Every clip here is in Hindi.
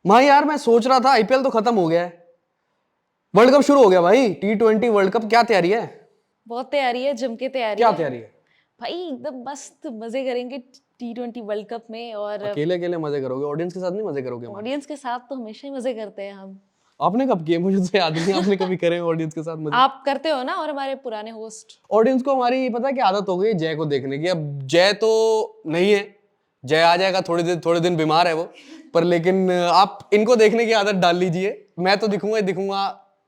माँ यार मैं सोच रहा था आईपीएल तो खत्म हो गया है, वर्ल्ड कप शुरू हो गया भाई। T20 वर्ल्ड कप, क्या तैयारी है? बहुत तैयारी है, जम के तैयारी क्या है तैयारी है? भाई। एकदम मस्त मजे करेंगे T20 वर्ल्ड कप में। और अकेले अकेले मजे करोगे, ऑडियंस के साथ नहीं मजे करोगे माँ? ऑडियंस के साथ तो हमेशा ही मजे करते हैं हम। आपने कब किए? मुझे तो याद नहीं आपने कभी करे ऑडियंस के साथ मजे। आप करते हो ना, और हमारे पुराने होस्ट। ऑडियंस को हमारी पता है क्या आदत हो गई है, जय को देखने की। अब जय तो नहीं है, जय आ जाएगा थोड़े दिन बीमार है वो, पर लेकिन आप इनको देखने की आदत डाल लीजिए। मैं तो दिखूंगा ही दिखूंगा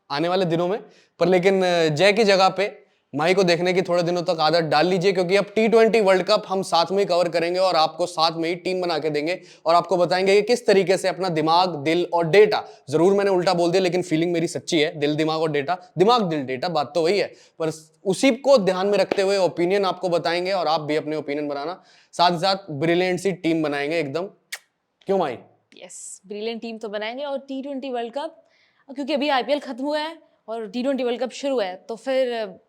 आने वाले दिनों में, पर लेकिन जय की जगह पे माई को देखने की थोड़े दिनों तक आदत डाल लीजिए, क्योंकि अब T20 वर्ल्ड कप हम साथ में ही कवर करेंगे और आपको साथ में ही टीम बना के देंगे और आपको बताएंगे कि किस तरीके से अपना दिमाग, दिल और डेटा, जरूर मैंने उल्टा बोल दिया लेकिन फीलिंग मेरी सच्ची है, दिल दिमाग और डेटा, दिमाग दिल डेटा, बात तो वही है, पर उसी को ध्यान में रखते हुए ओपिनियन आपको बताएंगे और आप भी अपने ओपिनियन बनाना, साथ ही साथ ब्रिलियंट सी टीम बनाएंगे एकदम। क्यों माई? यस, ब्रिलियंट टीम तो बनाएंगे। और T20 वर्ल्ड कप, क्योंकि अभी आईपीएल खत्म हुआ है और T20 वर्ल्ड कप शुरू है, तो फिर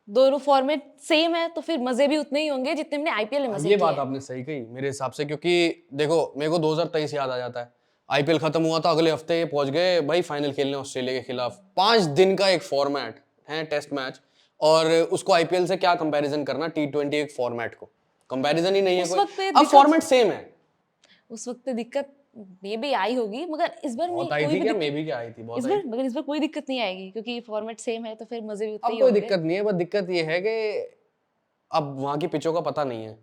दोनों फॉर्मेट सेम है, तो फिर मजे भी उतने ही होंगे जितने हमने आईपीएल में मजे ये किए बात हैं। आपने सही कही मेरे हिसाब से, क्योंकि देखो मेरे को 2023 याद आ जाता है। आईपीएल खत्म हुआ था, अगले हफ्ते ये पहुंच गए भाई फाइनल खेलने ऑस्ट्रेलिया के खिलाफ। 5 दिन का एक फॉर्मेट है, टेस्ट मैच, और उसको आईपीएल से क्या कंपैरिजन करना T20 एक फॉर्मेट को, कंपैरिजन ही नहीं है उस कोई। वक्त पे अब फॉर्मेट सेम है। उस वक्त दिक्कत मे भी आई होगी, मगर इस बार बहुत आई कोई थी भी क्या? दिक्कत, मे भी क्या आई थी, बहुत इस आई बार थी। मगर इस बार कोई दिक्कत नहीं आएगी, क्योंकि फॉर्मेट सेम है, तो फिर मजे भी उतने अब ही कोई होंगे। दिक्कत नहीं है, बस दिक्कत ये है कि अब वहां की पिचों का पता नहीं है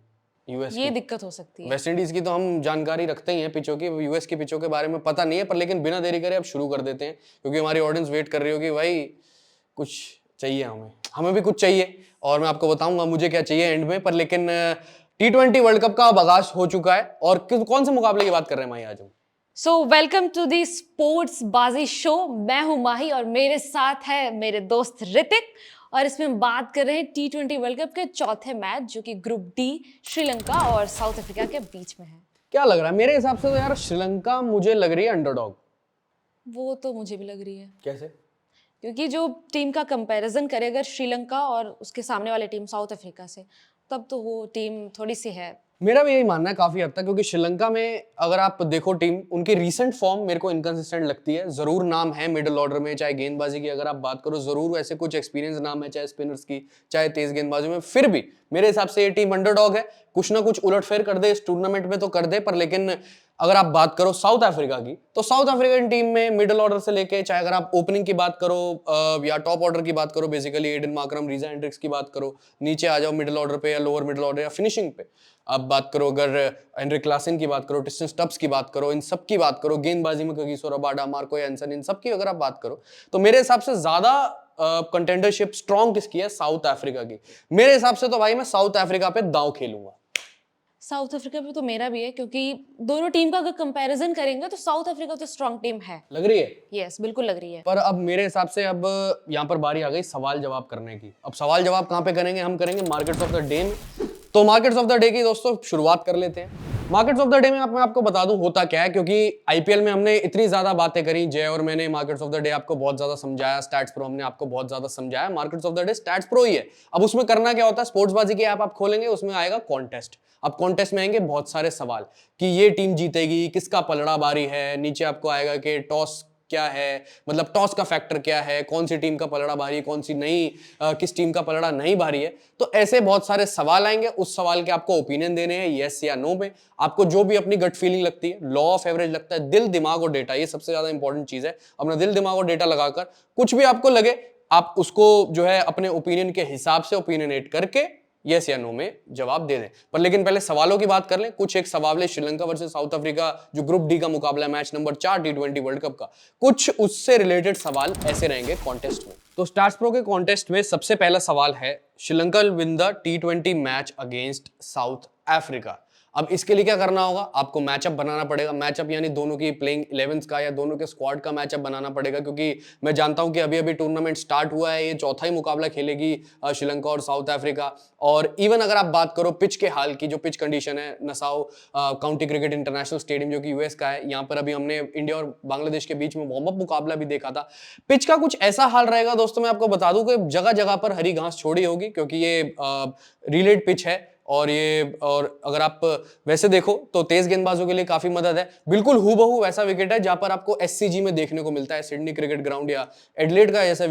यूएस ये की। दिक्कत हो सकती है। वेस्ट इंडीज की तो हम जानकारी रखते ही हैं पिचों की, यूएस की पिचों के बारे में पता नहीं है, पर लेकिन बिना देरी करे अब शुरू कर देते हैं, क्योंकि हमारी ऑडियंस वेट कर रही होगी भाई कुछ चाहिए हमें, हमें भी कुछ चाहिए, और मैं आपको बताऊंगा मुझे क्या चाहिए एंड में। पर लेकिन T20 वर्ल्ड कप का अब आगाज हो चुका है, और कौन से मुकाबले की बात कर रहे हैं भाई आज हम? So welcome to the sports बाजी शो। मैं हूं माही और मेरे साथ है मेरे दोस्त ऋतिक, और इसमें हम बात कर रहे हैं T20 वर्ल्ड कप के चौथे मैच, जो कि ग्रुप डी श्रीलंका और साउथ अफ्रीका के बीच में है। क्या लग रहा है? मेरे हिसाब से तो यार श्रीलंका मुझे लग रही है अंडरडॉग। वो तो मुझे भी लग रही है, कैसे? क्योंकि जो टीम का कंपैरिजन करे अगर श्रीलंका और उसके सामने वाले टीम साउथ अफ्रीका से, तब तो वो टीम थोड़ी सी है। मेरा भी यही मानना है काफी हद तक, क्योंकि श्रीलंका में अगर आप देखो टीम, उनकी रीसेंट फॉर्म मेरे को इनकंसिस्टेंट लगती है। जरूर नाम है मिडिल ऑर्डर में, चाहे गेंदबाजी की अगर आप बात करो, जरूर ऐसे कुछ एक्सपीरियंस नाम है, चाहे स्पिनर्स की चाहे तेज गेंदबाजी में, फिर भी मेरे हिसाब से ये टीम अंडरडॉग है। कुछ ना कुछ उलटफेर कर दे इस टूर्नामेंट में तो कर दे, पर लेकिन अगर आप बात करो साउथ अफ्रीका की, तो साउथ अफ्रीकन टीम में मिडिल ऑर्डर से लेके, चाहे अगर आप ओपनिंग की बात करो या टॉप ऑर्डर की बात करो, बेसिकली एडन मार्करम, रीजा एंड्रिक्स की बात करो, नीचे आ जाओ मिडिल ऑर्डर पे या लोअर मिडिल ऑर्डर या फिनिशिंग पे आप बात करो, अगर एंड्रिक क्लासन की बात करो, टिस्टन स्टब्स की बात करो, इन सब की बात करो, गेंदबाजी में कगिसो रबाडा, मार्को यान्सन, इन सब की अगर आप बात करो, तो मेरे हिसाब से ज्यादा कंटेंडरशिप स्ट्रॉन्ग किसकी है? साउथ अफ्रीका की। मेरे हिसाब से तो भाई मैं साउथ अफ्रीका पे दांव खेलूंगा। साउथ अफ्रीका पे तो मेरा भी है, क्योंकि दोनों टीम का अगर कंपैरिजन करेंगे तो साउथ अफ्रीका तो स्ट्रांग टीम है। लग रही है? यस, बिल्कुल लग रही है। पर अब मेरे हिसाब से अब यहाँ पर बारी आ गई सवाल जवाब करने की। अब सवाल जवाब कहाँ पे करेंगे? हम करेंगे मार्केट्स ऑफ द डे में। तो मार्केट्स ऑफ द डे की दोस्तों शुरुआत कर लेते हैं। मार्केट्स ऑफ द डे में मैं आपको बता दूं होता क्या है, क्योंकि आईपीएल में हमने इतनी ज्यादा बातें करी, जय और मैंने मार्केट्स ऑफ द डे आपको बहुत ज्यादा समझाया, स्टैट्स प्रो हमने आपको बहुत ज्यादा समझाया। Markets of the day stats pro ही है। अब उसमें करना क्या होता है, स्पोर्ट्सबाजी की ऐप आप खोलेंगे, उसमें आएगा कॉन्टेस्ट। अब कॉन्टेस्ट में आएंगे बहुत सारे सवाल कि ये टीम जीतेगी, किसका पलड़ा बारी है, नीचे आपको आएगा कि टॉस क्या है, मतलब टॉस का फैक्टर क्या है, कौन सी टीम का पलड़ा भारी है, कौन सी नहीं, किस टीम का पलड़ा नहीं भारी है। तो ऐसे बहुत सारे सवाल आएंगे, उस सवाल के आपको ओपिनियन देने हैं, यस या नो में। आपको जो भी अपनी गट फीलिंग लगती है, लॉ ऑफ एवरेज लगता है, दिल दिमाग और डेटा, ये सबसे ज्यादा इंपॉर्टेंट चीज है। अपना दिल दिमाग और डेटा लगाकर कुछ भी आपको लगे, आप उसको जो है अपने ओपिनियन के हिसाब से ओपिनियनेट करके यस या नो में जवाब दे दें। पर लेकिन पहले सवालों की बात कर लें। कुछ एक सवाल है श्रीलंका वर्सेस साउथ अफ्रीका, जो ग्रुप डी का मुकाबला है, match number 4 T20 world cup का, कुछ उससे रिलेटेड सवाल ऐसे रहेंगे कॉन्टेस्ट में। तो स्टार्स प्रो के कॉन्टेस्ट में सबसे पहला सवाल है, Sri Lanka will win the T20 match against south Africa. अब इसके लिए क्या करना होगा? आपको मैचअप बनाना पड़ेगा। मैचअप यानी दोनों की प्लेइंग 11 का या दोनों के स्क्वाड का मैचअप बनाना पड़ेगा, क्योंकि मैं जानता हूं कि अभी अभी टूर्नामेंट स्टार्ट हुआ है, ये चौथा ही मुकाबला खेलेगी श्रीलंका और साउथ अफ्रीका। और इवन अगर आप बात करो पिच के हाल की, जो पिच कंडीशन है, नसाओ काउंटी क्रिकेट इंटरनेशनल स्टेडियम जो कि यूएस का है, यहाँ पर अभी हमने इंडिया और बांग्लादेश के बीच में वार्म अप मुकाबला भी देखा था। पिच का कुछ ऐसा हाल रहेगा दोस्तों, मैं आपको बता दूं कि जगह जगह पर हरी घास छोड़ी होगी, क्योंकि ये रिलेड पिच है, और अगर आप वैसे देखो तो तेज गेंदबाजों के लिए काफी मदद है। बिल्कुल हूबहू वैसा विकेट है जहां पर आपको एससीजी में देखने को मिलता है, सिडनी क्रिकेट ग्राउंड या एडलेड का जैसा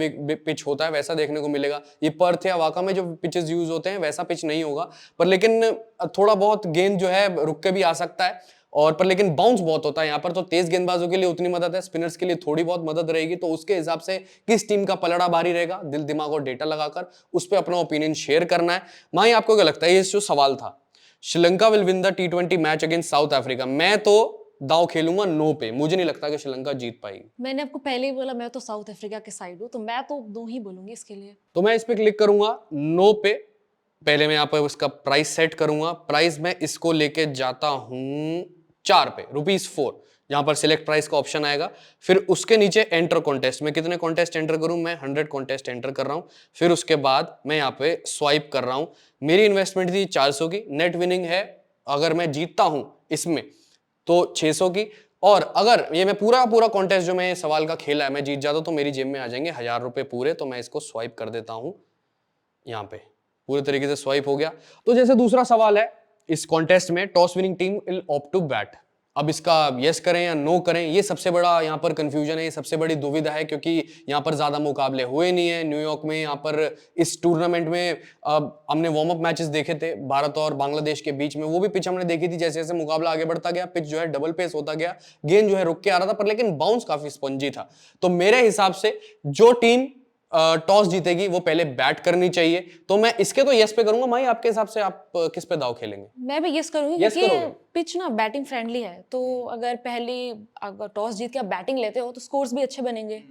पिच होता है वैसा देखने को मिलेगा। ये पर्थ या वाका में जो पिचेस यूज होते हैं वैसा पिच नहीं होगा, पर लेकिन थोड़ा बहुत गेंद जो है रुक के भी आ सकता है और पर लेकिन बाउंस बहुत होता है यहाँ पर। तो तेज गेंदबाजों के लिए उतनी मदद है, स्पिनर्स के लिए थोड़ी बहुत मदद रहेगी। तो उसके हिसाब से किस टीम का पलड़ा भारी रहेगा, दिल दिमाग और डेटा लगाकर उस पर अपना ओपिनियन शेयर करना है। माही आपको क्या लगता है, ये जो सवाल था, Sri Lanka will win the T20 match against south Africa, मैं तो दाव खेलूंगा नो पे। मुझे नहीं लगता कि श्रीलंका जीत पाएगी। मैंने आपको पहले ही बोला मैं तो साउथ अफ्रीका के साइड हूँ, तो मैं तो दो ही बोलूंगी इसके लिए। तो मैं इस पे क्लिक करूंगा नो पे। पहले मैं यहाँ पर उसका प्राइस सेट करूंगा। प्राइस मैं इसको लेके जाता हूं 4 पे, ₹4, जहां पर सिलेक्ट प्राइस का ऑप्शन आएगा। फिर उसके नीचे एंटर कॉन्टेस्ट, मैं कितने कॉन्टेस्ट एंटर करूं, मैं 100 कॉन्टेस्ट एंटर कर रहा हूं। फिर उसके बाद मैं यहाँ पे स्वाइप कर रहा हूं। मेरी इन्वेस्टमेंट थी 400 की, नेट विनिंग है अगर मैं जीतता हूं इसमें तो 600 की। और अगर ये मैं पूरा कॉन्टेस्ट जो मैं सवाल का खेला है मैं जीत जाता तो मेरी जेब में आ जाएंगे ₹1000 पूरे। तो मैं इसको स्वाइप कर देता हूं, यहाँ पे पूरे तरीके से स्वाइप हो गया। तो जैसे दूसरा सवाल है इस कॉन्टेस्ट में, toss winning team will opt to bat. अब इसका यस करें या नो करें, ये सबसे बड़ा यहाँ पर कंफ्यूजन है, ये सबसे बड़ी दुविधा है, क्योंकि यहाँ पर ज्यादा मुकाबले हुए नहीं है न्यूयॉर्क में। यहाँ पर इस टूर्नामेंट में हमने वार्म अप मैचेस देखे थे भारत और बांग्लादेश के बीच में, वो भी पिच हमने देखी थी। जैसे जैसे मुकाबला आगे बढ़ता गया पिच जो है डबल पेस होता गया, गेंद जो है रुक के आ रहा था, पर लेकिन बाउंस काफी स्पंजी था। तो मेरे हिसाब से जो टीम टॉस जीतेगी वो पहले बैट करनी चाहिए। तो मैं इसके तो यस पे करूंगा। माही आपके हिसाब से आप किस पे दाव खेलेंगे? मैं भी यस करूंगी Yes क्योंकि करोगे? पिच ना बैटिंग फ्रेंडली है, तो अगर टॉस जीत के आप बैटिंग लेते हो तो स्कोर्स भी अच्छे बनेंगे,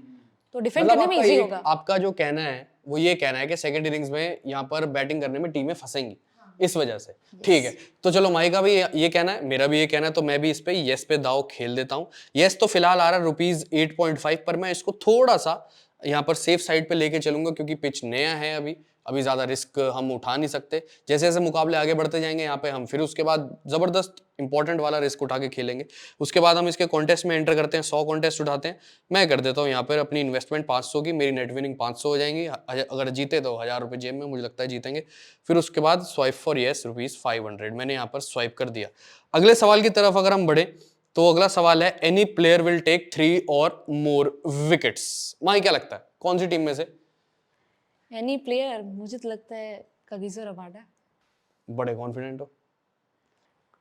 तो डिफेंड मतलब करने में इजी होगा। आपका जो कहना है वो ये कहना है कि सेकंड इनिंग्स में यहाँ पर बैटिंग करने में टीमें फंसेंगी इस वजह से। ठीक है, तो चलो माही का भी ये कहना है, मेरा भी ये कहना है, तो मैं भी इस पे यस पे दाव खेल देता हूँ। यस तो फिलहाल आ रहा है ₹8.5 पर। मैं इसको थोड़ा सा यहाँ पर सेफ साइड पे लेके चलूंगा क्योंकि पिच नया है, अभी ज्यादा रिस्क हम उठा नहीं सकते। जैसे जैसे मुकाबले आगे बढ़ते जाएंगे यहाँ पे हम फिर उसके बाद जबरदस्त इंपॉर्टेंट वाला रिस्क उठा के खेलेंगे। उसके बाद हम इसके कॉन्टेस्ट में एंटर करते हैं, 100 कॉन्टेस्ट उठाते हैं। मैं कर देता हूँ यहाँ पर अपनी इन्वेस्टमेंट 500 की, मेरी नेट विनिंग 500 हो जाएंगी। अगर जीते तो ₹1000 जेब में, मुझे लगता है जीतेंगे। फिर उसके बाद स्वाइप फॉर यस ₹500, मैंने यहाँ पर स्वाइप कर दिया। अगले सवाल की तरफ अगर हम बढ़े तो अगला सवाल है एनी प्लेयर विल टेक 3 और मोर विकेट्स। माही क्या लगता है कौन सी टीम में से? एनी प्लेयर, मुझे तो लगता है कगिसो रबाडा। बड़े कॉन्फिडेंट हो?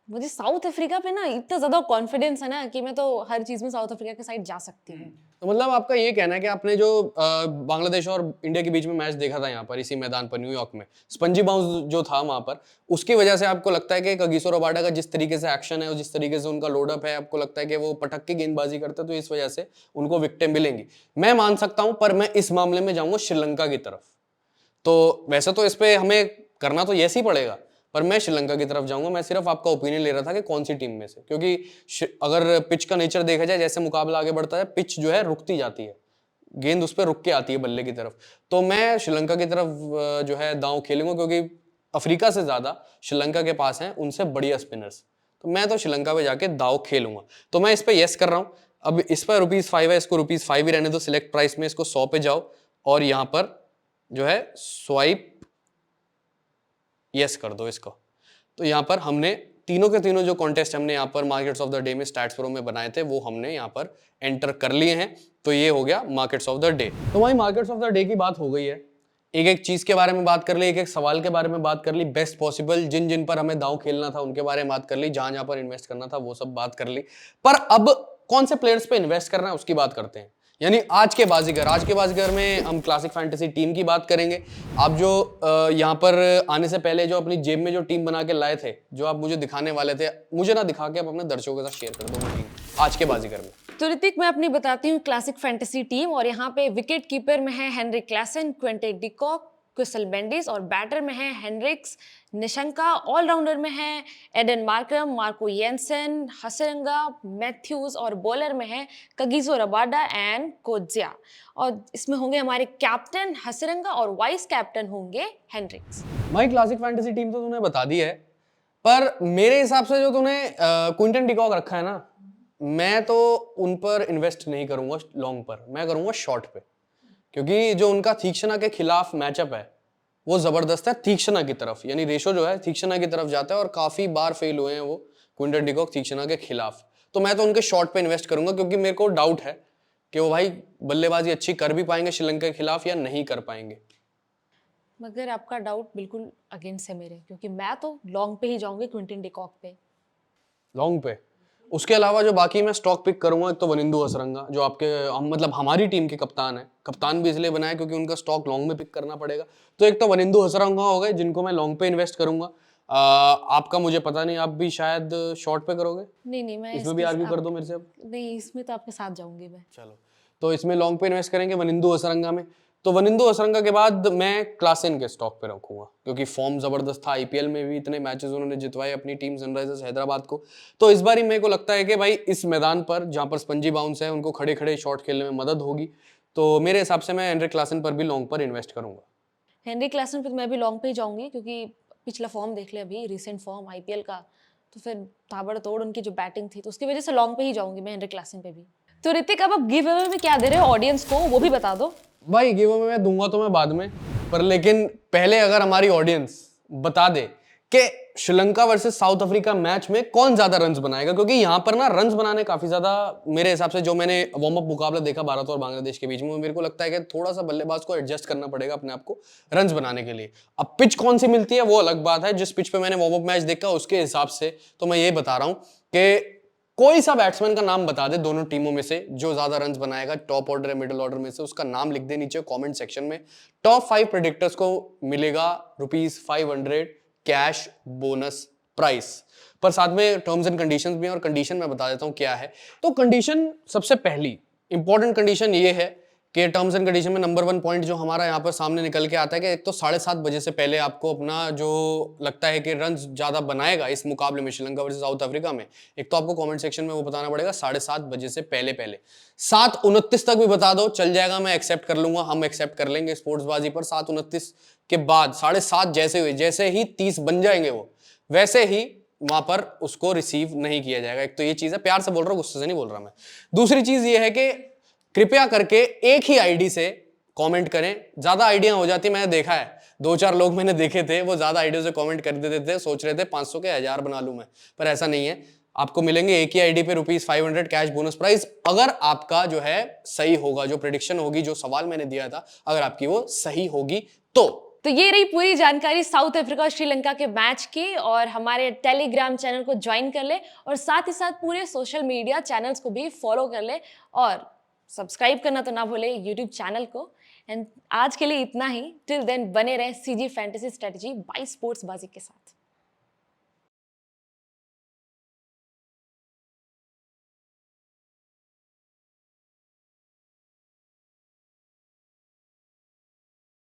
मुझे साउथ अफ्रीका पे ना इतना ज्यादा कॉन्फिडेंस है ना कि मैं तो हर चीज में साउथ अफ्रीका के साइड जा सकती हूँ। तो मतलब आपका ये कहना है कि आपने जो बांग्लादेश और इंडिया के बीच में मैच देखा था यहाँ पर इसी मैदान पर न्यूयॉर्क में, स्पंजी बाउंस जो था वहां पर, उसकी वजह से आपको लगता है कि कगिसो रबाडा का जिस तरीके से एक्शन है और जिस तरीके से उनका लोडअप है, आपको लगता है कि वो पटक के गेंदबाजी करते, तो इस वजह से उनको विकेटें मिलेंगी। मैं मान सकता हूं, पर मैं इस मामले में जाऊंगा श्रीलंका की तरफ। तो वैसे तो इस पे हमें करना तो यस ही पड़ेगा, पर मैं श्रीलंका की तरफ जाऊंगा। मैं सिर्फ आपका ओपिनियन ले रहा था कि कौन सी टीम में से, क्योंकि अगर पिच का नेचर देखा जाए, जैसे मुकाबला आगे बढ़ता है पिच जो है रुकती जाती है, गेंद उस पर रुक के आती है बल्ले की तरफ। तो मैं श्रीलंका की तरफ जो है दांव खेलूंगा, क्योंकि अफ्रीका से ज्यादा श्रीलंका के पास है उनसे बढ़िया स्पिनर्स। तो मैं तो श्रीलंका पे जाके दाव खेलूंगा। तो मैं इस पे यस कर रहा हूँ। अब इस पर ₹5 है, इसको ₹5 ही रहने दो। सिलेक्ट प्राइस में इसको 100 पे जाओ और यहाँ पर जो है स्वाइप यस कर दो इसको। तो यहाँ पर हमने तीनों के तीनों जो कॉन्टेस्ट हमने यहाँ पर मार्केट्स ऑफ द डे में स्टैट्स प्रो में बनाए थे वो हमने यहाँ पर एंटर कर लिए हैं। तो ये हो गया मार्केट्स ऑफ द डे। तो वही मार्केट्स ऑफ द डे की बात हो गई है, एक एक चीज के बारे में बात कर ली, एक एक सवाल के बारे में बात कर ली, बेस्ट पॉसिबल जिन जिन पर हमें दांव खेलना था उनके बारे में बात कर ली, जहां जहां पर इन्वेस्ट करना था वो सब बात कर ली। पर अब कौन से प्लेयर्स पे इन्वेस्ट करना है उसकी बात करते हैं, यानी आज के बाजीगर में हम क्लासिक फैंटेसी टीम की बात करेंगे। आप जो यहाँ पर आने से पहले जो अपनी जेब में जो टीम बना के लाए थे, जो आप मुझे दिखाने वाले थे, मुझे ना दिखा के आप अपने दर्शकों के साथ शेयर कर दो वो टीम आज के बाजीगर में। तो ऋतिक, मैं अपनी बताती हूँ क्लासिक फैंटेसी टीम, और यहाँ पे विकेट कीपर में है Henry Klaasen, Quinton de Kock, Kusal Mendis, और बैटर में है हेनरिक्स निशंका, ऑलराउंडर में है Aiden Markram, Marco Jansen, Hasaranga, Mathews, और बॉलर में है कगिसो रबाडा एंड कोज्या। और इसमें होंगे हमारे कैप्टन हसरंगा और वाइस कैप्टन होंगे हेनरिक्स। भाई क्लासिक फैंटेसी टीम तो तूने बता दी है, पर मेरे हिसाब से जो तूने क्विंटन डिकॉक रखा है ना, मैं तो उन पर इन्वेस्ट नहीं करूंगा लॉन्ग पर, मैं करूंगा शॉर्ट पे, क्योंकि जो उनका तीक्ष्णा के खिलाफ मैचअप है वो जबरदस्त है तीक्ष्णा की तरफ, यानी रेशो जो है तीक्ष्णा की तरफ जाता है और काफी बार फेल हुए हैं वो क्विंटन डिकॉक तीक्ष्णा के खिलाफ। तो मैं तो उनके शॉट पे इन्वेस्ट करूंगा, क्योंकि मेरे को डाउट है कि वो भाई बल्लेबाजी अच्छी कर भी पाएंगे श्रीलंका के खिलाफ या नहीं कर पाएंगे। मगर आपका डाउट बिल्कुल अगेंस्ट है मेरे, क्योंकि मैं तो लॉन्ग पे ही जाऊंगी क्विंटन डिकॉक पे। लॉन्ग पे। उसके अलावा जो बाकी मैं स्टॉक पिक करूंगा, एक तो वनिंदु हसरंगा जो आपके मतलब हमारी टीम के कप्तान है, कप्तान भी इसलिए बनाया क्योंकि उनका स्टॉक लॉन्ग में पिक करना पड़ेगा। तो एक तो वनिंदु हसरंगा हो गए जिनको मैं लॉन्ग पे इन्वेस्ट करूंगा। आपका मुझे पता नहीं, आप भी शायद शॉर्ट पे करोगे? नहीं मैं इसमें भी आर्ग्यू कर दो मेरे से अब। नहीं, इसमें तो आपके साथ जाऊंगी मैं। चलो, तो इसमें लॉन्ग पे इन्वेस्ट करेंगे वनिंदु हसरंगा में। तो वनिंदु हसरंगा के बाद मैं क्लासेन के स्टॉक पे रखूंगा, क्योंकि फॉर्म जबरदस्त था, आईपीएल में भी इतने मैचेस उन्होंने जितवाए अपनी टीम सनराइजर्स हैदराबाद को। तो इस बार मेरे को लगता है कि भाई इस मैदान पर जहां पर स्पंजी बाउंस है उनको खड़े खड़े शॉट खेलने में मदद होगी। तो मेरे हिसाब से मैं हेनरिक क्लासेन पर भी लॉन्ग पर इन्वेस्ट करूंगा। हेनरी क्लासन पे मैं भी लॉन्ग पे ही जाऊंगी, क्योंकि पिछला फॉर्म देख ले अभी, रिसेंट फॉर्म आईपीएल का, तो फिर ताबड़तोड़ उनकी जो बैटिंग थी, तो उसकी वजह से लॉन्ग पे ही जाऊंगी मैं हेनरी क्लासन पे भी। तो ऋतिक, अब आप गिव अवे में क्या दे रहे हो ऑडियंस को, वो भी बता दो। भाई गिव अवे मैं दूंगा तो मैं बाद में, पर लेकिन पहले अगर हमारी ऑडियंस बता दे कि Sri Lanka versus south Africa match में कौन ज्यादा रन्स बनाएगा, क्योंकि यहाँ पर ना रन्स बनाने काफी ज्यादा, मेरे हिसाब से जो मैंने वार्म अप मुकाबला देखा भारत और बांग्लादेश के बीच में, मेरे को लगता है कि थोड़ा सा बल्लेबाज को एडजस्ट करना पड़ेगा अपने आप को रन्स बनाने के लिए। अब पिच कौन सी मिलती है वो अलग बात है, जिस पिच पे मैंने वार्म अप मैच देखा उसके हिसाब से तो मैं ये बता रहा हूँ कि कोई सा बैट्समैन का नाम बता दे दोनों टीमों में से जो ज्यादा रन्स बनाएगा, टॉप ऑर्डर या मिडिल ऑर्डर में से, उसका नाम लिख दे नीचे कमेंट सेक्शन में। टॉप 5 प्रेडिक्टर्स को मिलेगा ₹500 कैश बोनस प्राइस, पर साथ में टर्म्स एंड कंडीशंस भी हैं, और कंडीशन मैं बता देता हूं क्या है। तो कंडीशन, सबसे पहली इंपॉर्टेंट कंडीशन ये है कि टर्म्स एंड कंडीशन में नंबर 1 पॉइंट जो हमारा यहाँ पर सामने निकल के आता है कि एक तो 7:30 बजे से पहले आपको अपना जो लगता है कि रन ज्यादा बनाएगा इस मुकाबले में श्रीलंका वर्सेस साउथ अफ्रीका में, एक तो आपको कमेंट सेक्शन में वो बताना पड़ेगा 7:30 बजे से पहले पहले। 7:29 तक भी बता दो चल जाएगा, मैं एक्सेप्ट कर लूंगा, हम एक्सेप्ट कर लेंगे स्पोर्ट्सबाजी पर। 7:29 के बाद 7:30 जैसे हुए, जैसे ही 30 बन जाएंगे वो, वैसे ही वहां पर उसको रिसीव नहीं किया जाएगा। एक तो ये चीज है, प्यार से बोल रहा हूँ, गुस्से से नहीं बोल रहा मैं। दूसरी चीज ये है कि कृपया करके एक ही आईडी से कमेंट करें, ज्यादा आईडियां हो जाती, मैंने देखा है 2-4 लोग मैंने देखे थे वो ज्यादा आईडिया से कमेंट कर देते थे, सोच रहे थे 500 के 1000 बना लूं मैं, पर ऐसा नहीं है। आपको मिलेंगे एक ही आईडी पे ₹500 कैश बोनस प्राइस, अगर आपका जो है सही होगा, जो प्रेडिक्शन होगी, जो सवाल मैंने दिया था, अगर आपकी वो सही होगी तो ये रही पूरी जानकारी साउथ अफ्रीका और श्रीलंका के मैच की। और हमारे टेलीग्राम चैनल को ज्वाइन कर ले, और साथ ही साथ पूरे सोशल मीडिया चैनल्स को भी फॉलो कर ले, और सब्सक्राइब करना तो ना भूले यूट्यूब चैनल को। एंड आज के लिए इतना ही। टिल देन बने रहे सीजी फैंटेसी स्ट्रेटजी बाय स्पोर्ट्सबाजी के साथ।